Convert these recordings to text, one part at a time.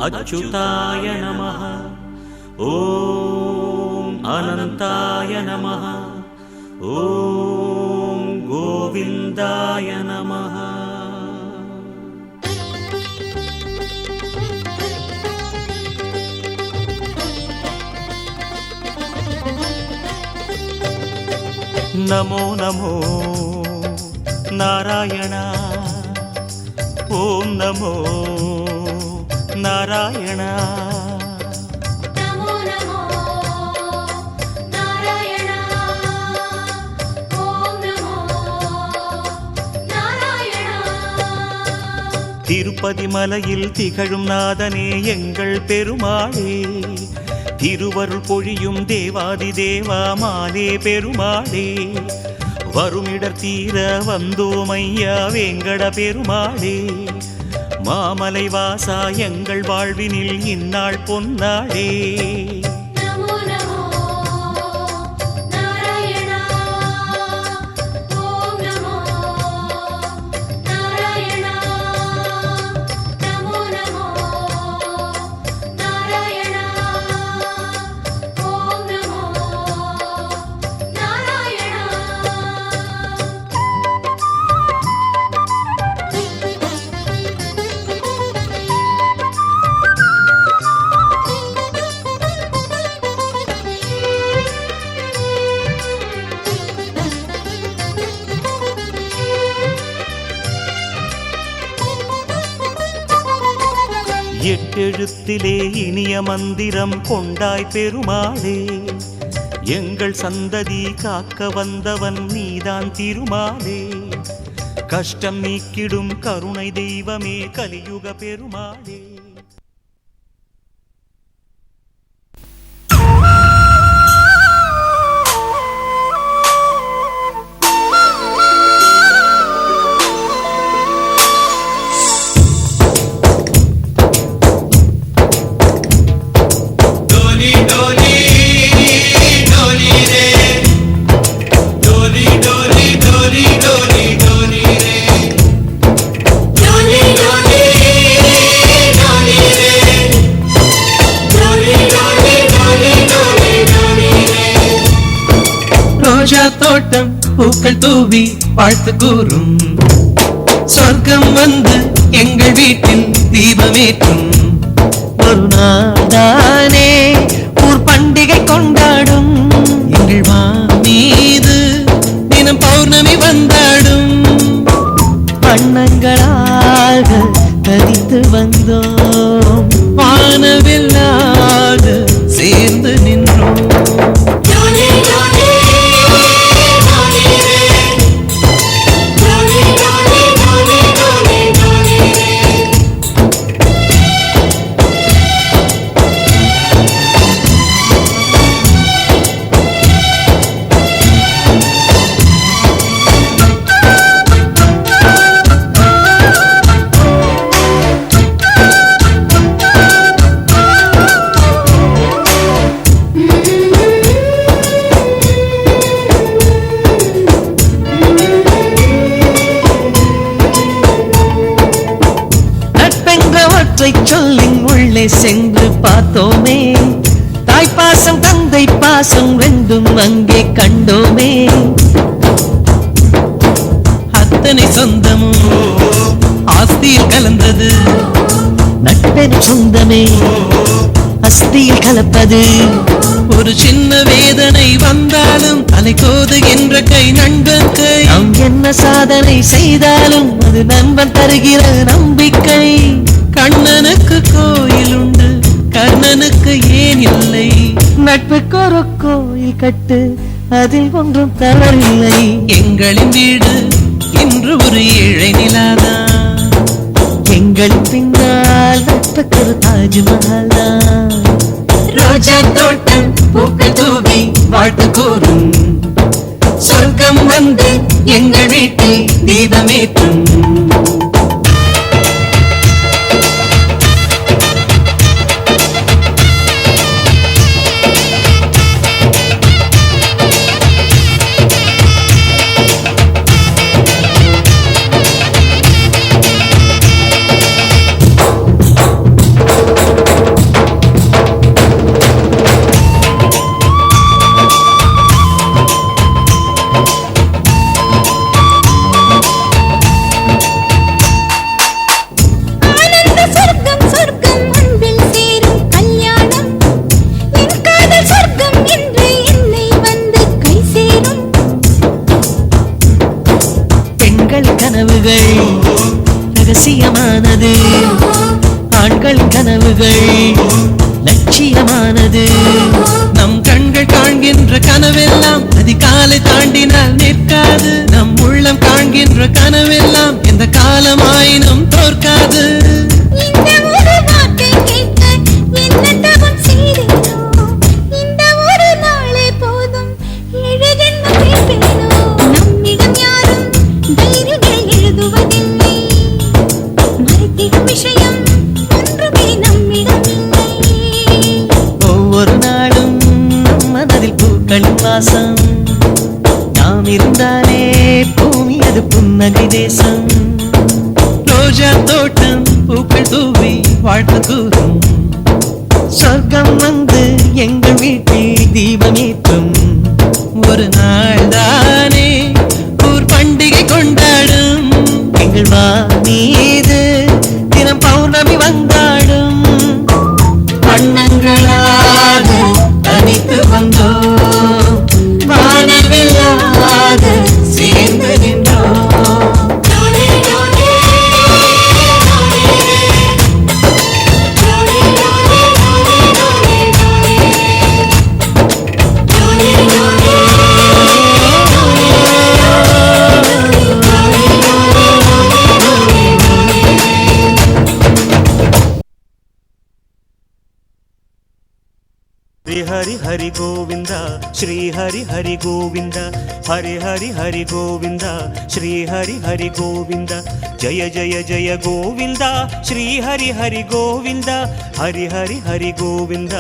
अच्युताय नमः। ओम अनंताय नमः। ओम गोविंदाय नमः। नमो नमो नारायण। ओम नमो नारायण। नमो नमो नारायण। ओम नमो नारायण। திருப்பதி மலையில் திகழும் நாதனே எங்கள் பெருமாளே, திருவருள் பொழியும் தேவாதி தேவா மாலே பெருமாளே, வருமிடர் தீர வந்தோம் ஐயா வேங்கட பெருமாளே, மாமலை வாசா எங்கள் வாழ்வினில் இந்நாள் பொன்னாளே. नमो नमो नारायण। ओम नमो नारायण। नमो नमो नारायण। ओम नमो नारायण। எட்டெழுத்திலே இனிய மந்திரம் கொண்டாய் பெருமாளே, எங்கள் சந்ததி காக்க வந்தவன் நீதான் திருமாலே, கஷ்டம் நீக்கிடும் கருணை தெய்வமே கலியுக பெருமாளே. ரோஜா தோட்டம் பூக்கள் தூவி வாழ்த்து கூறும், சொர்க்கம் வந்து எங்கள் வீட்டில் தீபமேற்றும் ஒரு நாள்தானே ஊர் பண்டிகை கொண்டாடும், எங்கள் மீது தினம் பௌர்ணமி வந்தாடும், வண்ணங்களாக கதித்து வந்தோம் வானவில்லாக சேர்ந்து நின்றோம். சொல்லின் உள்ளே சென்று பார்த்தோமே, தாய்ப்பாசம் தந்தை பாசம் ரெண்டும் அங்கே கண்டோமே, அத்தனை சொந்தமும் ஆஸ்தியில் கலந்தது, நட்பென சொந்தமே அஸ்தியில் கலப்பது, ஒரு சின்ன வேதனை வந்தாலும் அலை கோதுகின்ற கை நண்பன் கை, நாம் என்ன சாதனை செய்தாலும் அது நண்பன் தருகிற நம்பிக்கை, கண்ணனுக்கு கோயில் உண்டு கர்ணனுக்கு ஏன் இல்லை, நட்புக்கு ஒரு கோயில் கட்டு அதில் ஒன்றும் தவறில்லை, எங்களின் வீடு இன்று ஒரு ஏழை நிலாதான், எங்களின் பின்னால் நட்புக்கு ஒரு தாஜ்மஹால், ரோஜா தோட்டம் பூக்கள் தூவி வாழ்த்து கூறும், சொர்க்கம் வந்து எங்கள் வீட்டில் தீபமேற்றும். ரகசியமானது ஆண்களின் கனவுகள் லட்சியமானது நம் கண்கள் காண்கின்ற கனவெல்லாம் அதிகாலை தாண்டினால் நிற்காது நம் உள்ளம் காண்கின்ற கனவெல்லாம் எந்த காலமாயினும் தோற்காது இந்த ஒரு வார்த்தை கேட்க என்ன தவம் செய்தேனோ இந்த ஒரு நாளே போதும் 7 ஜென்மம் கேட்பேனோ நம்மிடம் யாரும் டைரிகள் எழுதுவதில்லை மறைத்திடும் விஷயம் ஒன்றுமே நம்மிடம் இல்லை ஒவ்வொரு நாளும் நம் மனதில் பூக்களின் வாசம் நாம் இருந்தாலே பூமி அது புன்னகை தேசம் ரோஜா தோட்டம் பூக்கள் தூவி வாழ்த்து கூறும் சொர்க்கம் வந்து எங்கள் வீட்டில் தீபமேற்றும் ஒரு நாள் தானே ஊர் பண்டிகை கொண்டாடும் எங்கள் மீது தினம் பௌர்ணமி வந்தாடும் வண்ணங்களாக தனித்து வந்தோம் வானவில்லாக சேர்ந்து நின்றோம் Tolle Tolle Tolle Tolle Tolle Hari Hari Govind Shri Hari Hari Govind Hari Hari Hari Govind Shri Hari Hari Govind जय जय जय गोविंद श्री हरि हरि गोविंद हरि हरि हरि गोविंद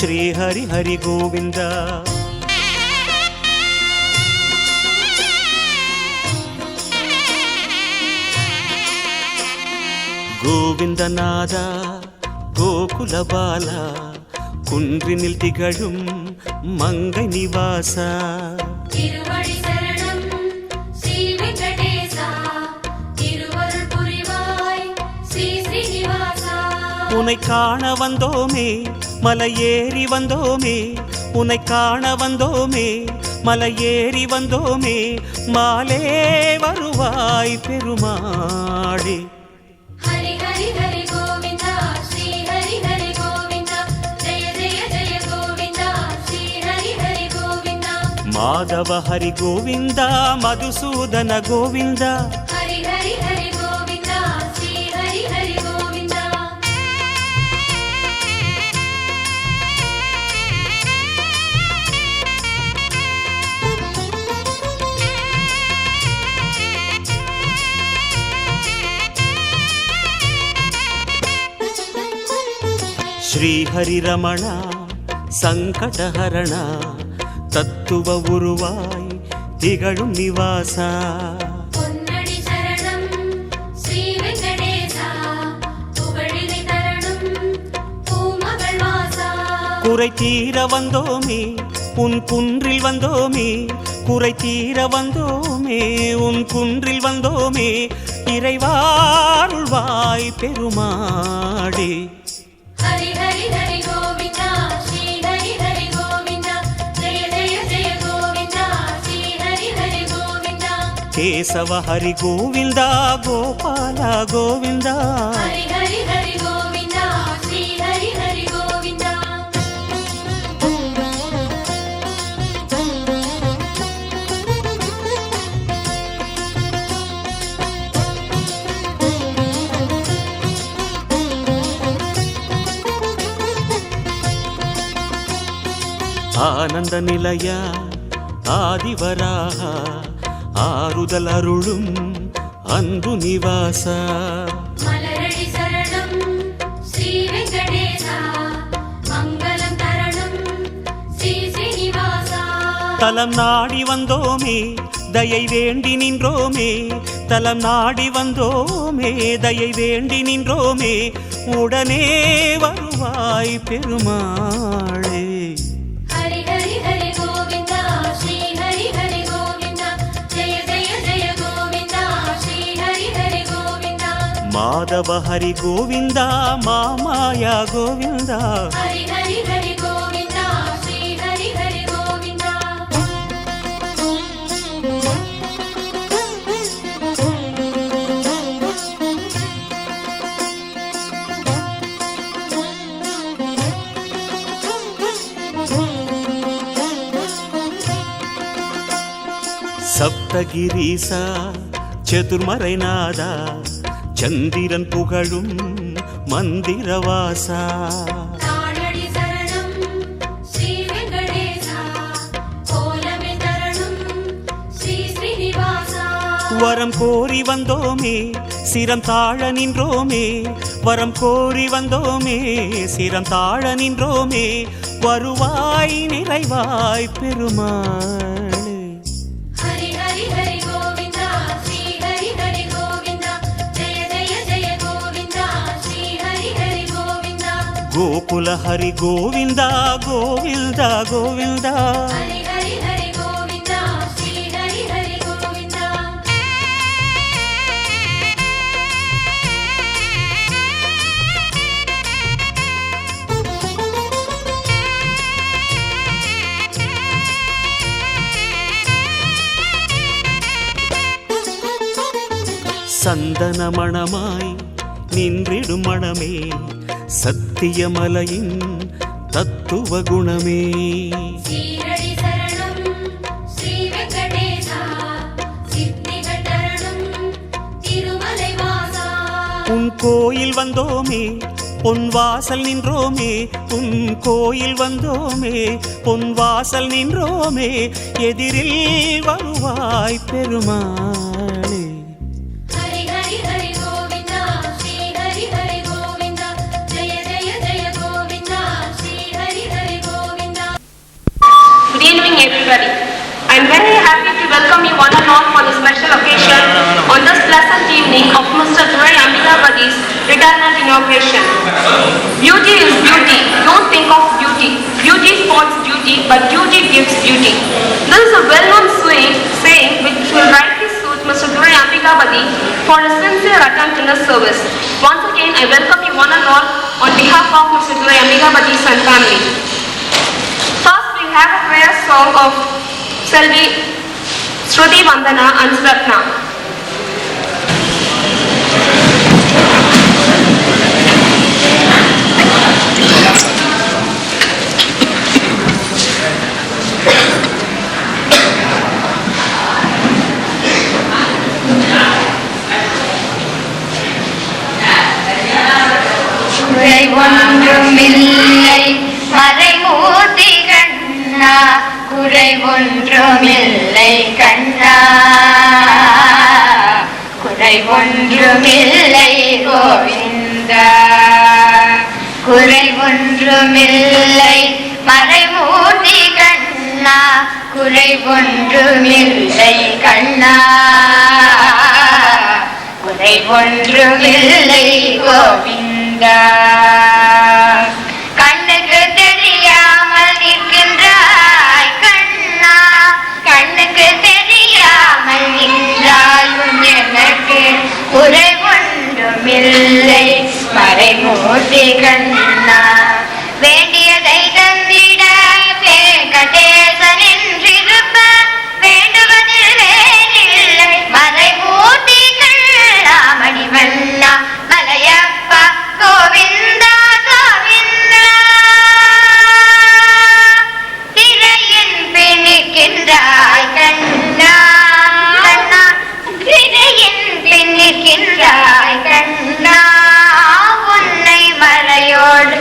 श्री हरि हरि गोविंद गोविंदनाद गोकुल बाला குன்றினில் திகழும் மங்கை நிவாசா திருவடி சரணம் ஸ்ரீ வெங்கடேசா திருவருள் புரிவாய் ஸ்ரீ ஸ்ரீனிவாசா உன்னை காண வந்தோமே மலை ஏறி வந்தோமே உன்னை காண வந்தோமே மலை ஏறி வந்தோமே மாலே வருவாய் பெருமாளே ஹரி ஹரி ஹரி கோவிந்தா ஸ்ரீ ஹரி ஹரி கோவிந்தா ஜெய ஜெய ஜெய கோவிந்தா ஸ்ரீ ஹரி ஹரி கோவிந்தா மாதவ ஹரி கோவிந்தா மதுசூதன கோவிந்தா ஹரி ஹரி ஹரி கோவிந்தா ஸ்ரீ ஹரி ஹரி கோவிந்தா ஸ்ரீ ஹரி ரமண சங்கடஹரண தத்துவ உருவாய் திகழும் நிவாசா பொன்னடி சரணம் ஸ்ரீ வெங்கடேசா புகழினை தரணும் பூமகள் வாசா குறை தீர வந்தோமே உன் குன்றில் வந்தோமே குறை தீர வந்தோமே உன் குன்றில் வந்தோமே இறைவாருள்வாய் பெருமாளே ஹரி ஹரி ஹரி கோவிந்தா ஸ்ரீ ஹரி ஹரி கோவிந்தா ஜெய ஜெய ஜெய கோவிந்தா ஸ்ரீ ஹரி ஹரி கோவிந்தா கேசவ ஹரி கோவிந்தா கோபால கோவிந்தா ஹரி ஹரி ஹரி கோவிந்தா ஸ்ரீ ஹரி ஹரி கோவிந்தா ஆனந்த நிலைய ஆதிவராக ஆறுதல் அருளும் அன்பு நிவாசா மலரடி சரணம் ஸ்ரீ வெங்கடேசா மங்களம் தரணும் ஸ்ரீ ஸ்ரீனிவாசா தலம் நாடி வந்தோமே தயை வேண்டி நின்றோமே தலம் நாடி வந்தோமே தயை வேண்டி நின்றோமே உடனே வருவாய் பெருமாளே ஹரி ஹரி ஹரி கோவிந்தா ஸ்ரீ ஹரி ஹரி கோவிந்தா ஜெய ஜெய ஜெய கோவிந்தா ஸ்ரீ ஹரி ஹரி கோவிந்தா மாதவ ஹரி கோவிந்தா மாமாயா கோவிந்தா ஹரி ஹரி ஹரி கோவிந்தா ஸ்ரீ ஹரி ஹரி கோவிந்தா சப்தகிரீசா சதுர்மறைநாதா சந்திரன் புகழும் மந்திரவாசா தாளடி சரணம் ஸ்ரீ வெங்கடேசா கோலமே தரணும் ஸ்ரீ ஸ்ரீனிவாசா வரம் கோரி வந்தோமே சிரம் தாழ நின்றோமே வரம் கோரி வந்தோமே சிரம் தாழ நின்றோமே வருவாய் நிறைவாய் பெருமாளே ஹரி ஹரி ஹரி கோவிந்தா ஸ்ரீ ஹரி ஹரி கோவிந்தா ஜெய ஜெய ஜெய கோவிந்தா ஸ்ரீ ஹரி ஹரி கோவிந்தா கோகுல ஹரி கோவிந்தா கோவிந்தா கோவிந்தா ஹரி ஹரி ஹரி கோவிந்தா ஸ்ரீ ஹரி ஹரி கோவிந்தா சந்தன மணமாய் நின்றிடும் மணமே சத்தியமலையின் தத்துவ குணமே சீரடி சரணம் ஸ்ரீ வெங்கடேசா சித்திகள் தரணும் திருமலை வாசா உன் கோயில் வந்தோமே பொன் வாசல் நின்றோமே உன் கோயில் வந்தோமே பொன் வாசல் நின்றோமே எதிரில் வருவாய் பெருமாளே Hari Hari Hari Govinda Sri Hari Hari Govinda Jaya Jaya Jaya Govinda Sri Hari Hari Govinda Good evening, everybody. I am very happy to welcome you one and all for the special occasion on this pleasant evening of Mr. Durai Ambikabadi's retirement inauguration. Beauty is beauty. Don't think of beauty. Beauty spoils duty, but duty gives beauty. This is a well-known saying which will rightly suit Mr. Durai Ambikabadi for his sincere attempt in his service. Once again, I welcome you one and all on behalf of Mr. Durai Ambikabadi's and family. First, we have a prayer song of Selvi, Shruti Vandana and Sratna. குறை ஒன்றுமில்லை மறைமூர்த்தி கண்ணா குறை ஒன்றுமில்லை கண்ணா குறை ஒன்றுமில்லை கோவிந்தா குறை ஒன்றுமில்லை மறைமூர்த்தி கண்ணா குறை ஒன்றுமில்லை கண்ணா குறை ஒன்றுமில்லை கோவிந்தா கண்ணுக்கு தெரியாமல் நிற்கின்றாய் கண்ணா கண்ணுக்கு தெரியாமல் நின்றாலும் எனக்கு குறை ஒன்றுமில்லை மறைமூர்த்தி கண்ணா வேண்டியதை தந்திட வெங்கடேசன் என்றிருப்ப வேண்டுவதில் வேறில்லை மறைமூர்த்தி கண்ணா மணிவண்ணா மலையப்பா கோவிந்தா கோவிந்தா திரையின் பின்னிற்கின்றாய் கண்ணா கண்ணா திரையின் பின்னிற்கின்றாய் கண்ணா உன்னை மறையோடு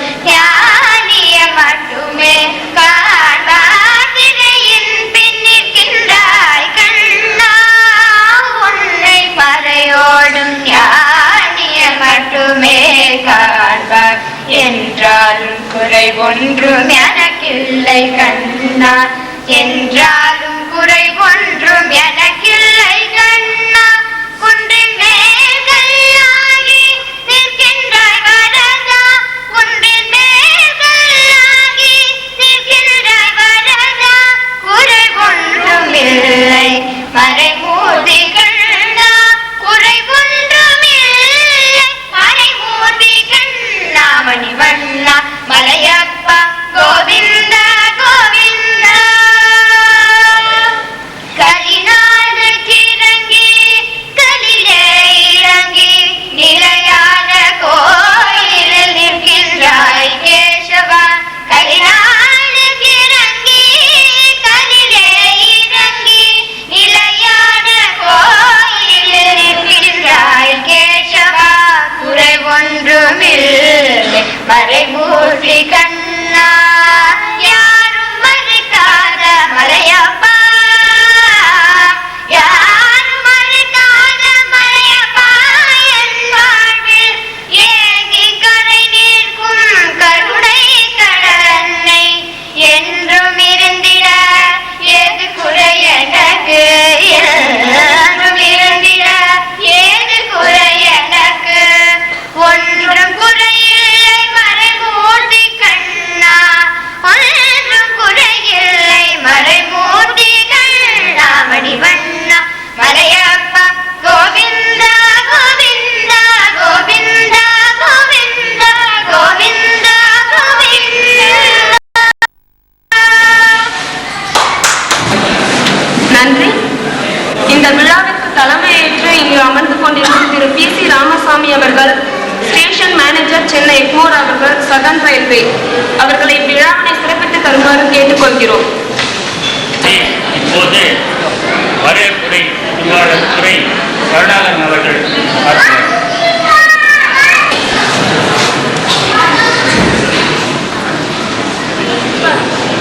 சென்னை எக்மோர் அவர்கள் சதன் ரயில்வே அவர்களை இவ்விழாவினை சிறப்பித்து தருமாறு கேட்டுக்கொள்கிறோம். இப்போது வரவேற்புரை துறை கருணாகரன் அவர்கள் ஆற்றுவார்.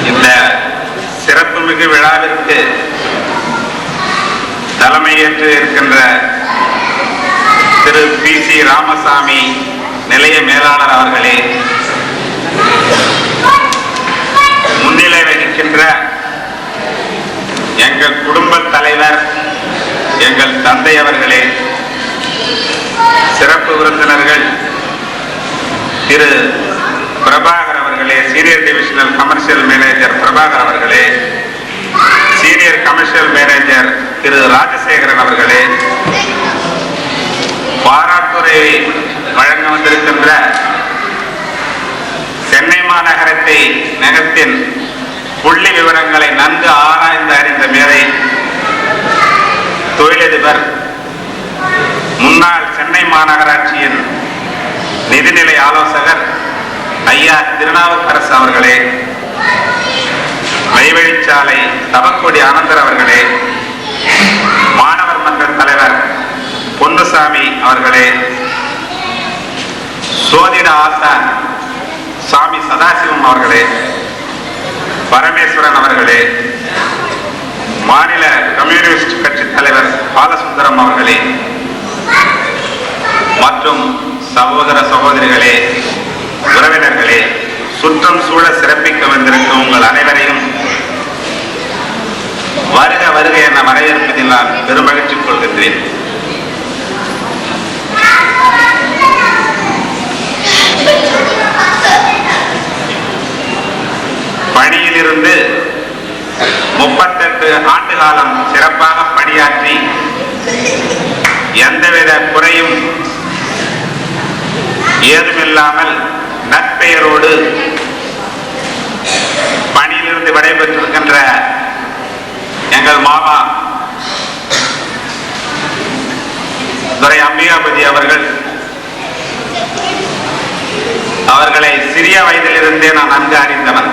இந்த சிறப்புமிகு விழாவிற்கு தலைமையேற்று இருக்கின்ற திரு PC ராமசாமி நிலைய மேலாளர் அவர்களே, முன்னிலை வகிக்கின்ற எங்கள் குடும்ப தலைவர் எங்கள் தந்தை அவர்களே, சிறப்பு விருந்தினர்கள் திரு பிரபாகர் அவர்களே, senior divisional commercial manager Prabhakar அவர்களே, சீனியர் கமர்ஷியல் மேனேஜர் திரு ராஜசேகரன் அவர்களே, பாராட்டுரை வழங்க வந்திருக்கின்ற சென்னை மாநகரத்தை நகரத்தின் புள்ளி விவரங்களை நன்கு ஆராய்ந்து அறிந்த மேதை தொழிலதிபர் முன்னாள் சென்னை மாநகராட்சியின் நிதிநிலை ஆலோசகர் ஐயா திருநாவுக்கரசு அவர்களே, மைவழிச்சாலை தவக்கொடி ஆனந்தர் அவர்களே, மாணவர் மன்ற தலைவர் பொன்னுசாமி அவர்களே, சோதிட ஆசான் சாமி சதாசிவம் அவர்களே, பரமேஸ்வரன் அவர்களே, மாநில கம்யூனிஸ்ட் கட்சி தலைவர் பாலசுந்தரம் அவர்களே மற்றும் சகோதர சகோதரிகளே, உறவினர்களே, சுற்றம் சூழ சிறப்பிக்க வந்திருக்கும் உங்கள் அனைவரையும் வருக வருக என வரவேற்பதில் நான் பெருமகிழ்ச்சி கொள்கின்றேன். பணியிலிருந்து 38 ஆண்டு காலம் சிறப்பாக பணியாற்றி எந்தவித குறையும் ஏதுமில்லாமல் நற்பெயரோடு பணியிலிருந்து விடைபெற்றிருக்கின்ற எங்கள் மாமா துரை அம்பிகாபதி அவர்களை சிறிய வயதிலிருந்தே நான் நன்கு அறிந்தவன்.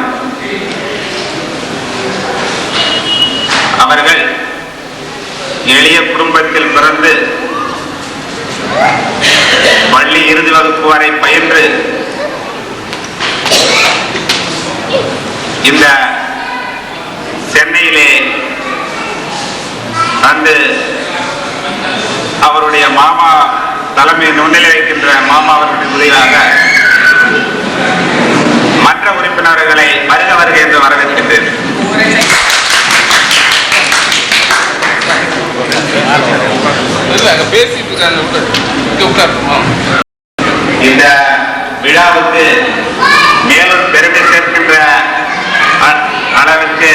அவர்கள் எளிய குடும்பத்தில் பிறந்து பள்ளி இறுதி வகுப்பு வரை பயின்று இந்த சென்னையிலே வந்து அவருடைய மாமா தலைமை முன்னிலை வைக்கின்ற மாமா அவர்களுடைய உதவியாக மற்ற உறுப்பினர்களை வருக வருக என்று வரவேற்கின்றேன். இந்த விழாவுக்கு மேலும் பெருமை சேர்க்கின்ற அளவுக்கு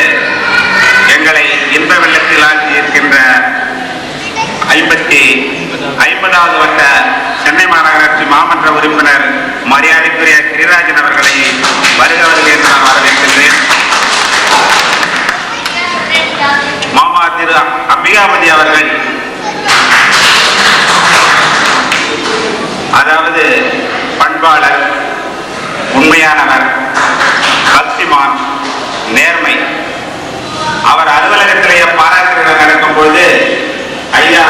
எங்களை இன்ப வெள்ளத்தில் ஆட்சி இருக்கின்ற 50வது வட்ட சென்னை மாநகராட்சி மாமன்ற உறுப்பினர் மரியாதைக்குரிய கிரிராஜன் அவர்களை வருக வருக என்று நான் வரவேற்கின்றேன். மாமா திரு அம்பிகாபதி அவர்கள் அதாவது பண்பாளர், உண்மையானவர், பக்திமான், நேர்மை. அவர் அலுவலகத்திலேயே பாராட்டு நடக்கும் பொழுது ஐயா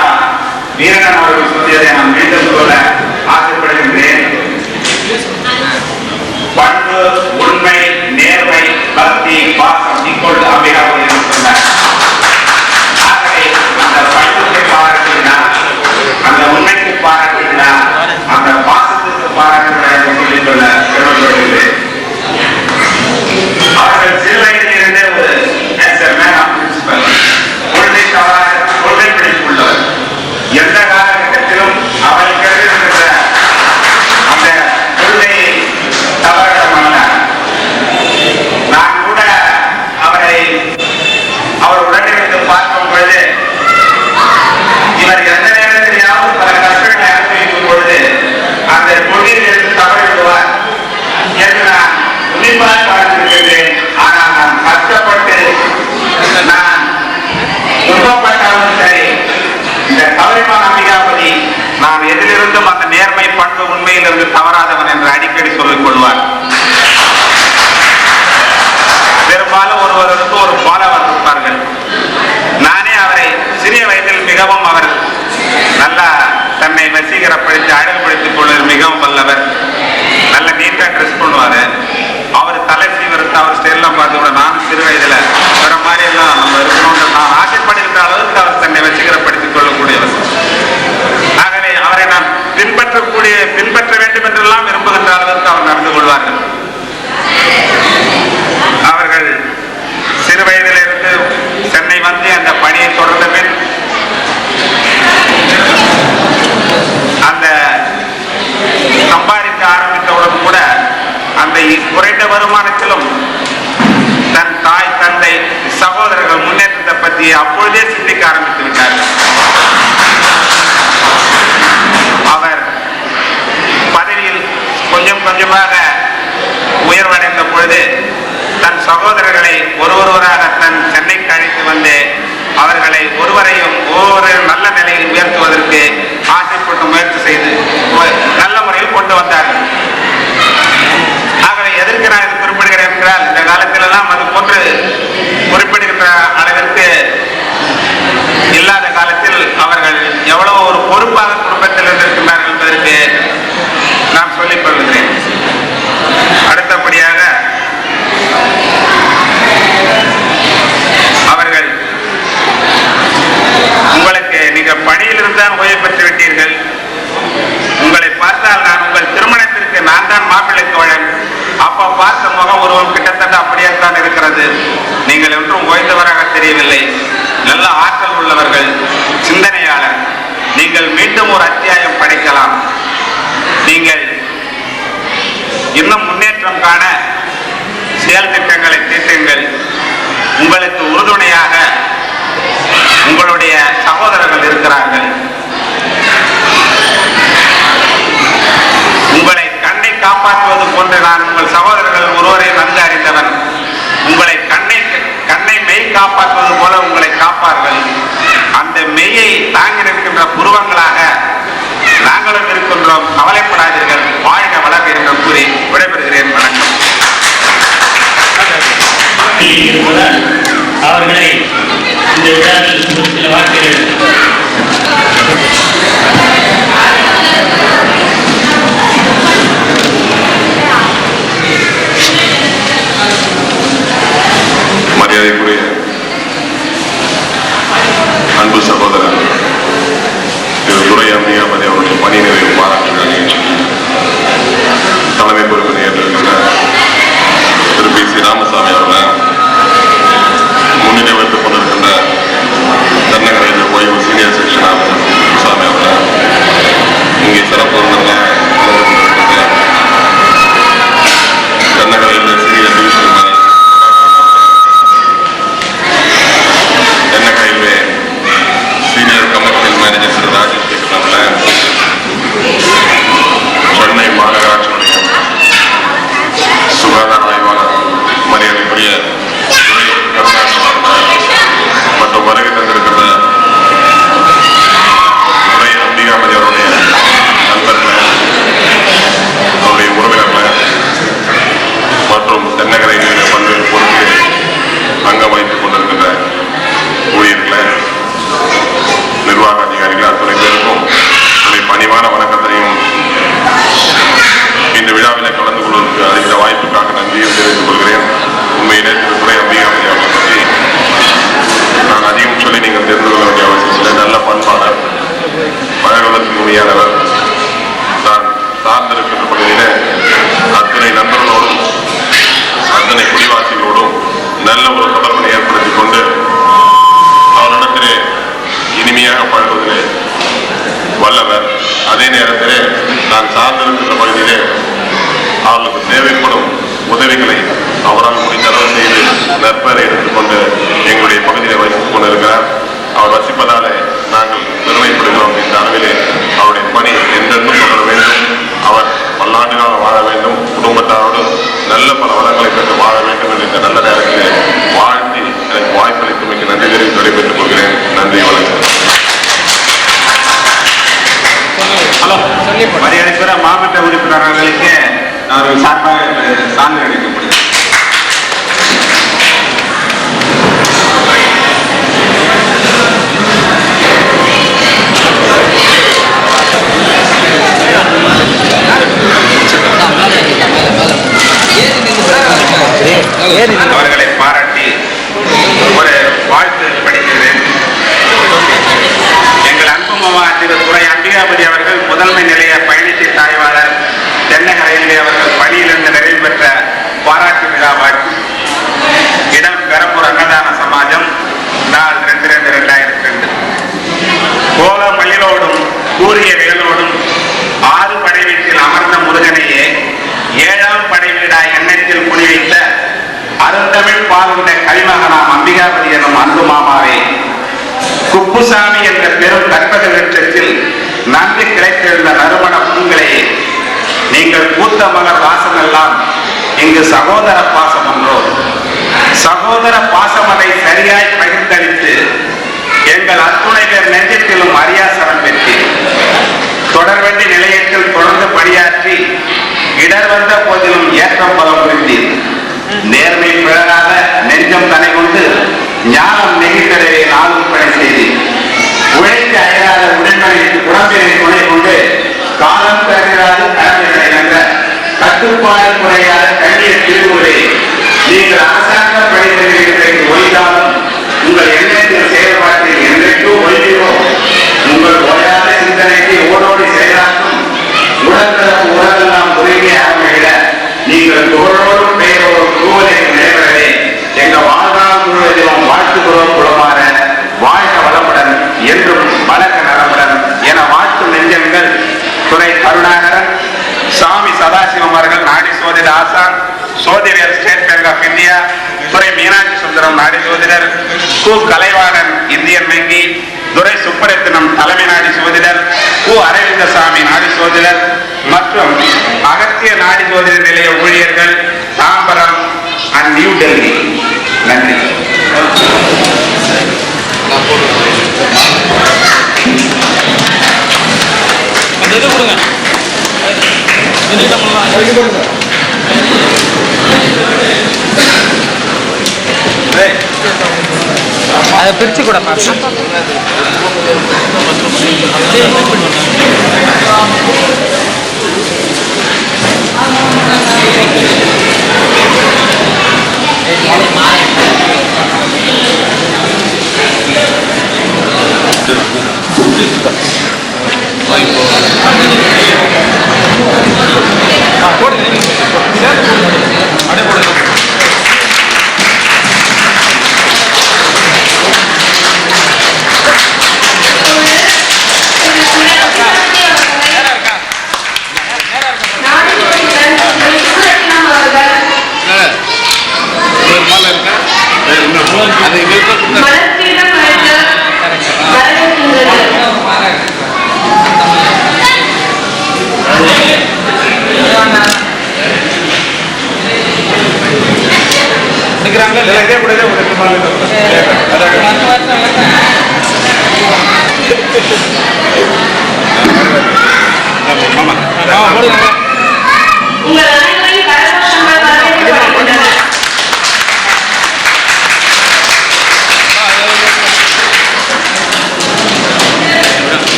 வீரன் அவர்கள் சொல்லியதை நான் மீண்டும் சொல்ல ஆசைப்படுகின்றேன். பண்பு, உண்மை, நேர்மை, பக்தி, பாசம் இக்கொள் அம்பிகாபதி என்று சொன்னார். ஆகவே அந்த பண்புக்கு பாராட்டினா, அந்த உண்மைக்கு பாராட்டினா, அந்த பாசத்துக்கு பாராட்டுகிறார் என்று சொல்லிக் கொள்ள பெருமைப்படுகிறேன். அவர்கள் சிறு வயதிலிருந்தே ஒரு கொள்கை பிடிப்புள்ளவர். எந்த காலகட்டத்திலும் அவர்கள் அப்பொழுதே சிந்திக்க ஆரம்பித்து விட்டார்கள். அவர் பதவியில் கொஞ்சம் கொஞ்சமாக உயர்வடைந்த பொழுது தன் சகோதரர்களை ஒருவராக தன் சென்னைக்கு அழைத்து வந்து அவர்களை ஒவ்வொரு நல்ல நிலையில் உயர்த்துவதற்கு ஆசைப்பட்டு முயற்சி செய்து நல்ல முறையில் கொண்டு வந்தார்கள். ஆகவே எதற்கு நான் இது குறிப்பிடுகிறேன் என்றால், இந்த காலத்திலெல்லாம் அது போன்று குறிப்பிடுகின்ற அளவிற்கு இல்லாத காலத்தில் அவர்கள் எவ்வளவு ஒரு பொறுப்பாக குடும்பத்தில் இருந்திருக்கிறார்கள் என்பதற்கு நான் சொல்லிக் கொள்கிறேன். அடுத்தபடியாக அவர்கள் உங்களுக்கு நீங்கள் பணியிலிருந்து தான் ஓய்வு பெற்று விட்டீர்கள். உங்களை பார்த்தால் நான் உங்கள் திருமணத்திற்கு நான் தான் மாப்பிள்ளை தோழன். அப்பா பார்த்த முகம் உருவம் கிட்டத்தட்ட அப்படியே தான் இருக்கிறது. நீங்கள் ஒன்றும் ஓய்ந்தவராக தெரியவில்லை. நல்ல ஆற்றல் உள்ளவர்கள், சிந்தனையாளர். நீங்கள் மீண்டும் ஒரு அத்தியாயம் படிக்கலாம். நீங்கள் இன்னும் முன்னேற்றம் காண செயல் திட்டங்களை தீட்டுங்கள். உங்களுக்கு உறுதுணையாக உங்களுடைய சகோதரர்கள் இருக்கிறார்கள். உங்களை கண்ணை காப்பாற்றுவது போன்று நான் உங்கள் சகோதரர்கள் ஒருவரை நன்கு அறிந்தவன். உங்களை கண்ணை மெய் காப்பாற்றுவது போல உங்களை காப்பார்கள். அந்த மெய்யை தாங்கி நிற்கின்ற புருவங்களாக நாங்களும் இருக்கின்றோம். கவலைப்படாதீர்கள், வாழ்க வளர்க என்று கூறி விடைபெறுகிறேன். வணக்கம். அவர்களை இந்த விழாவில் சில வார்த்தைகள் மரியாதைக்குரிய அன்பு சகோதரர் திரு துரை அம்பிகாபதி அவருடைய பணி நிறைவு பாராட்டு நிகழ்ச்சிக்கு தலைமை பொறுப்பினை ஏற்றிருக்கின்ற திரு பி சி ராமசாமி அவர்கள், முன்னிலை வைத்துக் கொண்டிருக்கின்ற தென்னகரை ஓய்வு சீனியர் செக்ஷன் ஆஃபீஸர் சாமி அவர்கள், இங்கே சிறப்பு விருந்தினராக தென்னகரையில் சீனியர் டிவிஷன் தென்னை ரயில்வே சீனியர் கமர்ஷியல் மேனேஜர் திரு ராஜேஷ் கேட்கிறாங்க, சென்னை மாநகராட்சியுடைய சுகாதார ஆய்வாளர் மரியாதைக்குரிய மற்றும் வருகை தந்திருக்கிற துரை அம்பிகாபதி அவருடைய நண்பர்கள், அவருடைய உறவினர்கள் மற்றும் தென்னகரையில் பல்வேறு பொருட்களை அங்கம் வைத்துக் கொண்டிருக்கின்ற ஊழியர்களை, நிர்வாக அதிகாரிகள் அத்துறை பேருக்கும் பணிவான வணக்கத்தையும் இந்த விழாவிலே கலந்து கொள்வதற்கு அளித்த வாய்ப்புக்காக நன்றியும் தெரிவித்துக் கொள்கிறேன். உண்மையிலே திரு துரை அம்பிகாபதி அவர்களை பற்றி நான் அதிகம் சொல்லி நீங்கள் தெரிந்து கொள்ள வேண்டிய அவசியம் இல்லை. நல்ல பண்பாளர், பழகுவதற்கு முறையானவர். தான் சார்ந்திருக்கின்ற பகுதியிலே அத்தனை நண்பர்களோடும் அத்தனை குடிவாசிகளோடும் நல்ல ஒரு தொடர்பினை ஏற்படுத்திக் கொண்டு அவரிடத்திலே இனிமையாக பழகுவதிலே வல்லவர். அதே நேரத்திலே நான் சார்ந்திருக்கின்ற பகுதியிலே அவர்களுக்கு தேவைப்படும் உதவிகளை அவரால் முடிந்தளவு செய்து நற்பெயரை எடுத்துக்கொண்டு எங்களுடைய பகுதியில் வசித்துக் கொண்டிருக்கிறார். அவர் வசிப்பதாலே நாங்கள் பெருமைப்படுகிறோம். இந்த அளவிலே அவருடைய பணி என்றென்றும் தொடர வேண்டும். அவர் பல்லாண்டுகாலம் வாழ வேண்டும். குடும்பத்தாரோடு நல்ல பல வளங்களை பெற்று வாழ வேண்டும் என்று இந்த நல்ல நேரத்திலே வாழ்த்தி எனக்கு வாய்ப்பளித்தமைக்கு நன்றி தெரிவித்து விடைபெற்றுக் கொள்கிறேன். நன்றி, வணக்கம். மரியாதைக்குரிய மாவட்ட உறுப்பினர்களுக்கு அவர்கள் சார்பாக சான்று அளிக்கப்படுகிறது. அவர்களை பாராட்டி ஒரு வாழ்த்து படிக்கிறேன். எங்கள் அன்பு மாமா திரு துரை அம்பிகாபதி அவர்கள் முதன்மை நிலைய பயணிச்சை ஆய்வாளர் தென்னக ரயில்வே அவர்கள் பணியிலிருந்து நிறைவு பெற்ற பாராட்டு விழாவால் இடம் பெரம்பூர் அன்னதான சமாஜம் நாள் 2/2/2002 கோல மயிலோடும் கூறிய வேலோடும் 6 படை வீட்டில் அமர்ந்த முருகனையே 7ஆம் படை வீடா எண்ணத்தில் குடிவைத்த அருந்தமிழ் பாலுண்ட கவிமகனாம் அம்பிகாபதி எனும் அன்பு மாமாவே இங்கு சகோதர பாசம் ஒன்றோ? சகோதர பாசம் அதை சரியாய் பகிர்ந்தளித்து எங்கள் அத்துணை பேர் நெஞ்சத்திலும் அரியாசனம் பெற்று தொடர்வண்டி நிலையத்தில் தொடர்ந்து பணியாற்றி இடர் வந்த போதிலும் ஏற்றம் பலம் புரிந்தீர். நேர்மை பிழறாத நெஞ்சம் தனை கொண்டு ஞானம் நெகிழ்கடவே நாளும் பணி செய்தீர். உழைத்து அயராத உடன்மனைக்கு உடம்பினை துணை கொண்டு காலம் தருகிறாது கடமைகளை என்ற கட்டுப்பாடு குறையாத கண்ணிய திருமுறை நீங்கள் அரசாங்க பணிபுரிவதற்கு ஓய்ந்தாலும் உங்கள் எண்ணத்தில் செயல்பாட்டில் என்றைக்கும் ஓய்வோ உங்கள் ஓயாத சிந்தனைக்கு ஓடோடி செயலாற்றும் உடற்கலப்பு உடலெல்லாம் உரிமையாக அமைகிட நீங்கள் தோழோடும் பெயரோடும் கூவலை நிலைவரவே எங்கள் வாழ்நாள் முழுவதிலும் வாழ்த்துகிறோம் குளமாற வாழ்க வளமுடன் என்றும் வழக்க நலமுடன் என வாழ்த்தும் நெஞ்சங்கள் துறை கருணாகரன், சாமி சதாசிவம் அவர்கள் நாடி சோதிட ஆசான், சோதிடர் ஸ்டேட் பேங்க் ஆஃப் இந்தியா, துறை மீனாட்சி சுந்தரம் நாடி சோதிடர், கு கலைவாணன் இந்தியன் வங்கி, துரை சுப்பரத்தினம் தலைமை நாடி சோதிடர், கு அரவிந்தசாமி நாடி சோதிடர் மற்றும் அகத்திய நாடி சோதிடர் நிலைய ஊழியர்கள் தாம்பரம் அண்ட் நியூ டெல்லி. நன்றி. அதை பிரிச்சு கூட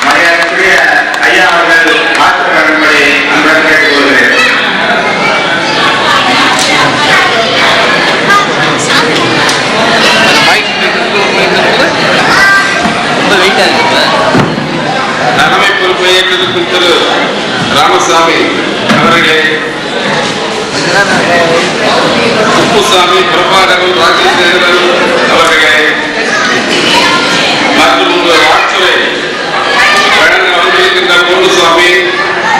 மரியாதைக்குரிய ஐயா அவர்கள் ஆற்றுவதன்படி அன்புடன் கேட்டுக்கொள்கிறேன். தலைமை பொறுப்பை ஏற்றிருக்கும் திரு ராமசாமி அவர்களே, குப்புசாமி, பிரபாகரன், ராஜேந்திரன் அவர்களே மற்றும் உங்கள் ஆட்சியை வழங்க வந்திருக்கின்ற பொன்னுசாமி,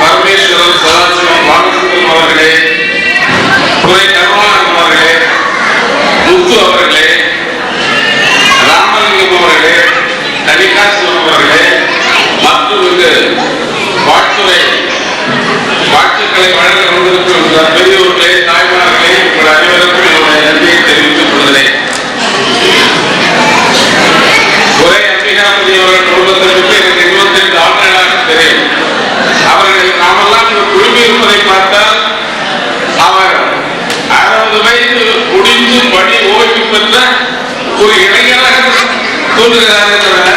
பரமேஸ்வரன், சதாசிவம், பாலசுந்தரம் அவர்களே, துறை கருணாகரன் அவர்களே, முத்து அவர்களே, ராமலிங்கம் அவர்களே, தனிகாசுவம் அவர்களே மற்றும் இங்கு வாழ்த்துக்களை வழங்க வந்திருக்கின்ற பெரியோர்களே, தாய்மார்களே, உங்கள் அனைவருக்கும் என்னுடைய நன்றியை தெரிவித்துக் கொள்கிறேன். ஒரே அம்பிகாபதி அவர்கள் குடும்பத்திற்கு எனக்கு 25 ஆண்டுகளாக தெரியும். அவர்கள் நாமெல்லாம் இங்கு குழுமி இருப்பதை பார்த்தால் அவர் 60 வயது முடிந்து பணி ஓய்வு பெற்ற ஒரு இளைஞராக தோன்றுகிறாரே தவிர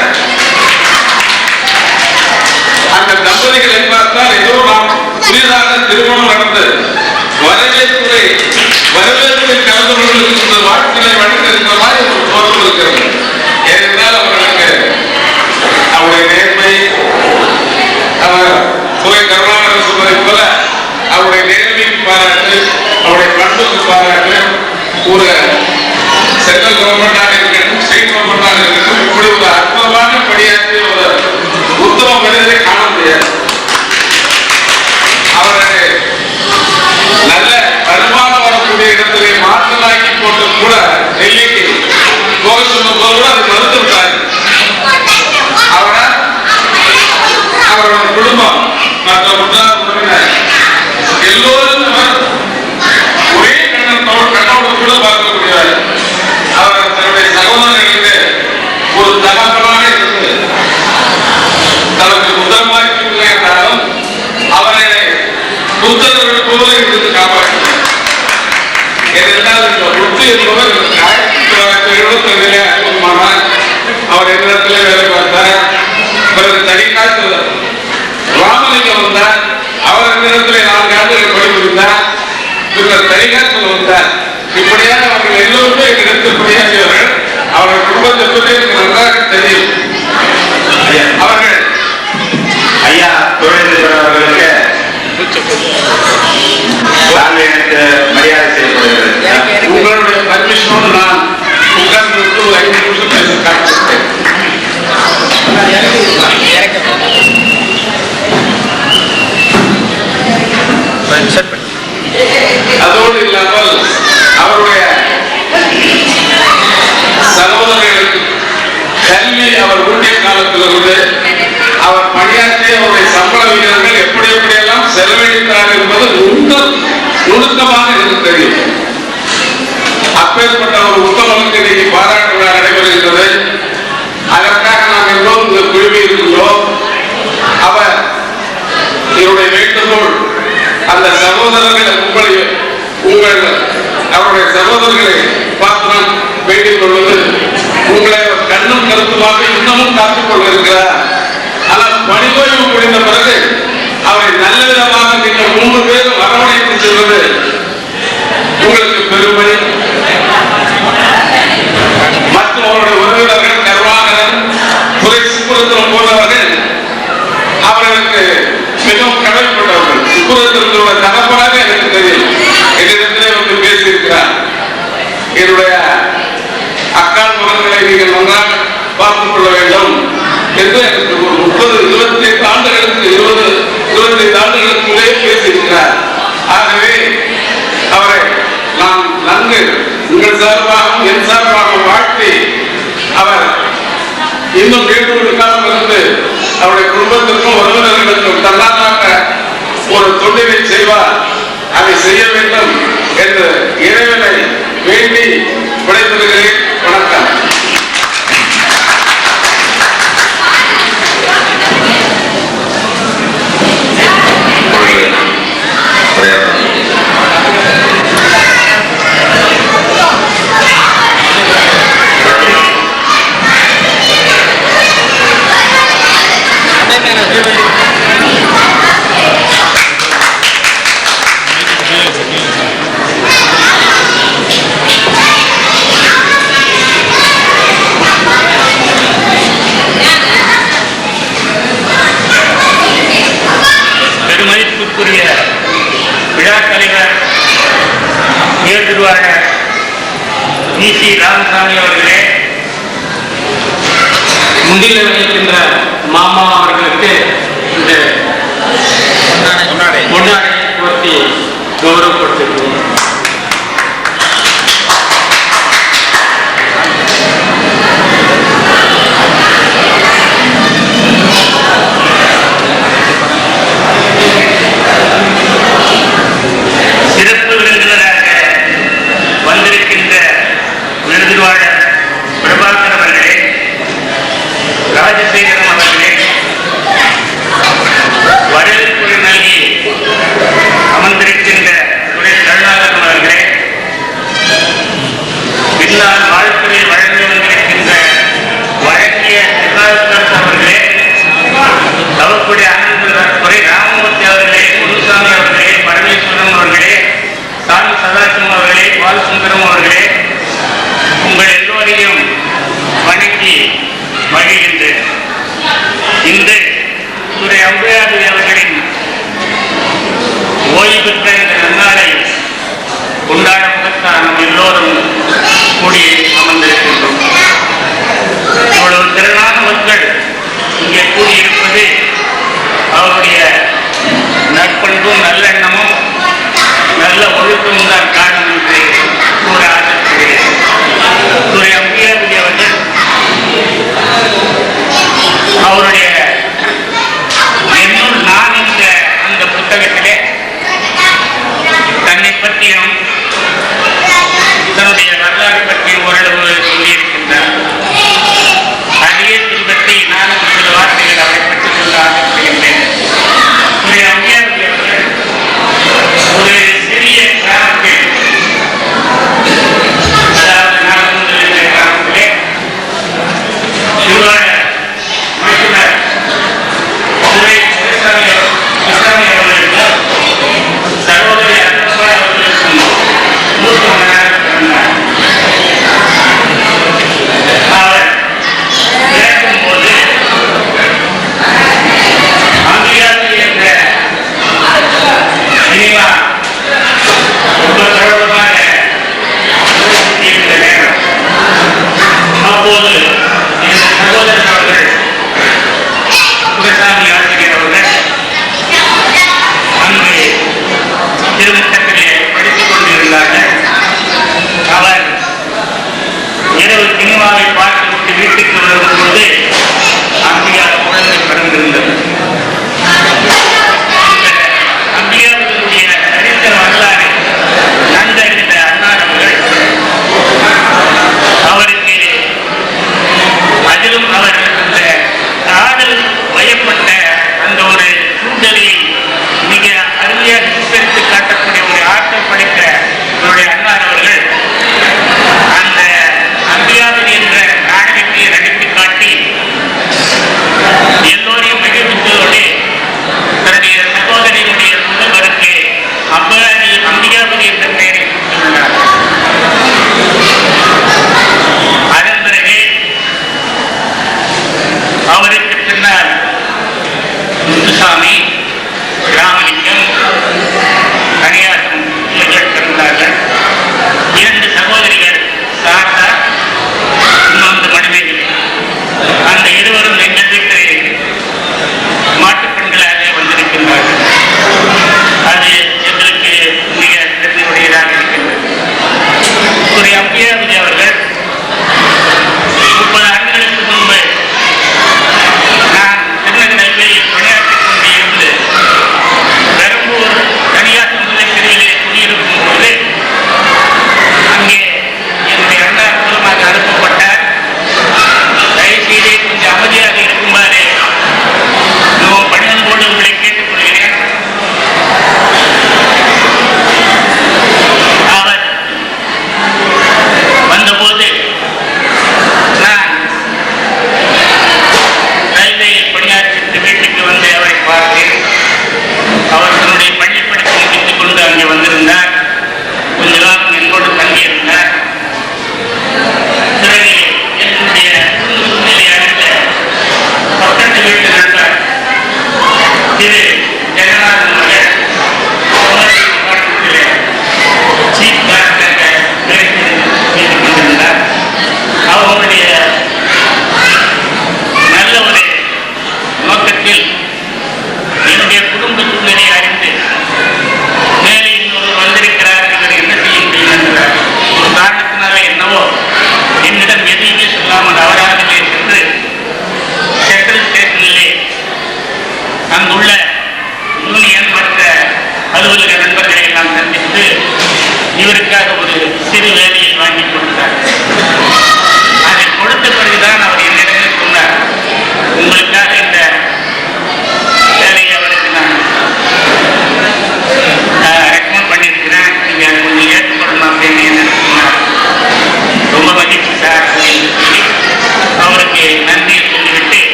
அந்த தம்பதிகளை பார்த்தால் ஏதோ நாம் புதிதாக திருமணம் நடந்து வரவேற்பை கலந்து கொண்டிருக்கின்ற வாழ்க்கையை வழங்கியிருக்கிற மாதிரி ஒரு தோற்றம் இருக்கிறது. ஏனென்றால் அவர்களுக்கு அவருடைய நேர்மை, அவர் துறை கருணாகரன் சொன்னதை போல அவருடைய நேர்மைக்கு பாராட்டு, அவருடைய பண்புக்கு பாராட்டு, ஒரு சென்ட்ரல் கவர்மெண்டாக இருக்கட்டும், ஸ்டேட் கவர்மெண்டாக இருக்கட்டும், இப்படி ஒரு அற்புதமான படியாக நுணுக்கமாக எனக்கு தெரியும். அப்பேற்பட்ட ஒரு உத்தமனுக்கு இன்னைக்கு பாராட்டு விழா நடைபெறுகின்றது. அதற்காக நாம் எல்லோரும் இந்த குழுவி இருக்கின்றோம். அவர் என்னுடைய வேண்டுகோள், அந்த சகோதரர்களை உங்கள் அவருடைய சகோதரர்களை பார்த்து நான் வேண்டிக் கொள்வது, உங்களை கண்ணும் கருத்துமாக இன்னமும் காத்துக் கொள்ள இருக்கிறார். ஆனால் பணிபோய்வு முடிந்த பிறகு அவரை நல்ல விதமாக நீங்கள் 3 பேரும் அரவணைத்து செல்வது உங்களுக்கு பெருமை. மற்றும் அவருடைய உறவினர்கள் கருணாகரன், துறை சுப்புரத்தினம் போன்றவர்கள் அவர்களுக்கு மிகவும் கடமைப்பட்டவர்கள். சுப்புரத்தினுடைய தகப்பனாக எனக்கு தெரியும், என்னிடத்திலே வந்து பேசியிருக்கிறார். என்னுடைய அக்கால் மகன்களை நீங்கள் நன்றாக பார்த்துக் கொள்ள வேண்டும் என்று எனக்கு ஒரு 25 ஆண்டுகளுக்கு உள்ளே பேசியிருக்கிறார். ஆகவே அவரை நாம் நன்கு உங்கள் சார்பாகவும் என் சார்பாகவும் வாழ்த்தி, அவர் இன்னும் 7 காலம் இருந்து அவருடைய குடும்பத்திற்கும் உறவினர்களுக்கும் தன்னாக ஒரு தொண்டினை செய்வார். அதை செய்ய வேண்டும் என்று இறைவனை வேண்டி விடைபெறுகிறேன். வணக்கம். பெருமதிப்புக்குரிய விழா தலைவர் உயர்திருவாளர் வி.சி. ராமசாமி அவர்களே, முன்னிலை வகிக்கின்ற மாமா அவர்களுக்கு இந்த முன்னாடி போட்டி கௌரவப்படுத்துகிறோம். சிறப்பு விருந்தினராக வந்திருக்கின்ற விருதுவாளர் பிரபாகர் அவர்களே, ராஜசேகரன் அவர்களே, வரவேற்புரை நல்கி அமர்ந்திருக்கின்ற துறை கருணாகரன் அவர்களே, பின்னால் வாழ்த்துறை வழங்கி வந்திருக்கின்ற வழங்கிய திருநாவுக்கரசு அவர்களே, தவக்குடி துறை ராமமூர்த்தி அவர்களே, குருசாமி அவர்களே, பரமேஸ்வரன் அவர்களே, சாமி சதாசிவம் அவர்களே, பாலசுந்தரம் அவர்களே, உங்கள் எல்லோரையும் வணங்கி மகிழ்கின்றேன். இன்று துறை அம்பையாடி அவர்களின் ஓய்வு பெற்ற இந்த நன்னாளை கொண்டாடுவதற்காக நாம் எல்லோரும் கூடி அமர்ந்திருக்கின்றோம். இவ்வளவு திரளான மக்கள் இங்கே கூடியிருப்பது அவருடைய நற்பண்பும் நல்லெண்ணமும் நல்ல ஒழுக்கமும் தான் காரணம் என்று கூற ஆசைப்படுகிறேன். துறை அம்பியாபதி அவர்கள் அவருடைய என்னுள் நான் என்ற அந்த புத்தகத்திலே தன்னை பற்றியும் தன்னுடைய வரலாறு பற்றி ஓரளவு சொல்லியிருக்கின்றார். அதையே பின்பற்றி நானும் சில வார்த்தைகள் அவரை பற்றி சொல்ல ஆசைப்படுகின்றேன். துறை அம்பியாபதி அவர்கள் ஒரு சிறிய கிராமத்தில், அதாவது நாகமுந்தல் என்ற கிராமத்திலே சிவாய மைத்துனர் துறை கிருஷ்ணாமி அவர்களுக்கு சகோதரி அன்னபாய் அவர்களுக்கும் மூத்த மகனாக பிறந்தார். அவர் பிறக்கும் போது அம்பிகாபதி என்ற சினிமா ரொம்ப பிரபலமாக இருந்த நேரம். அப்போது இந்த சகோதரன் அவர்கள் குருசாமி ஆசிரியர் அவர்கள் அங்கு திருமட்டத்திலே படித்துக் கொண்டிருந்தார்கள். அவர் இரவு சினிமாவை பார்த்துவிட்டு வீட்டுக்கு வரும்போது அம்பிகா குழந்தை பிறந்திருந்தது. அம்பிகாவுடைய சரித்திர வரலாறு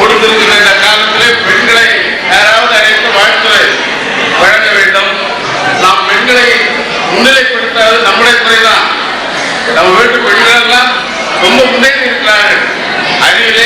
கொடுத்திருக்கிற இந்த காலத்திலே பெண்களை யாராவது அழைத்து வாழ்த்து வழங்க வேண்டும். நாம் பெண்களை முன்னிலைப்படுத்தாது நம்முடைய துறைதான். நம்ம வீட்டு பெண்கள் எல்லாம் ரொம்ப முன்னேறி இருக்கிறார்கள். அறிவிலே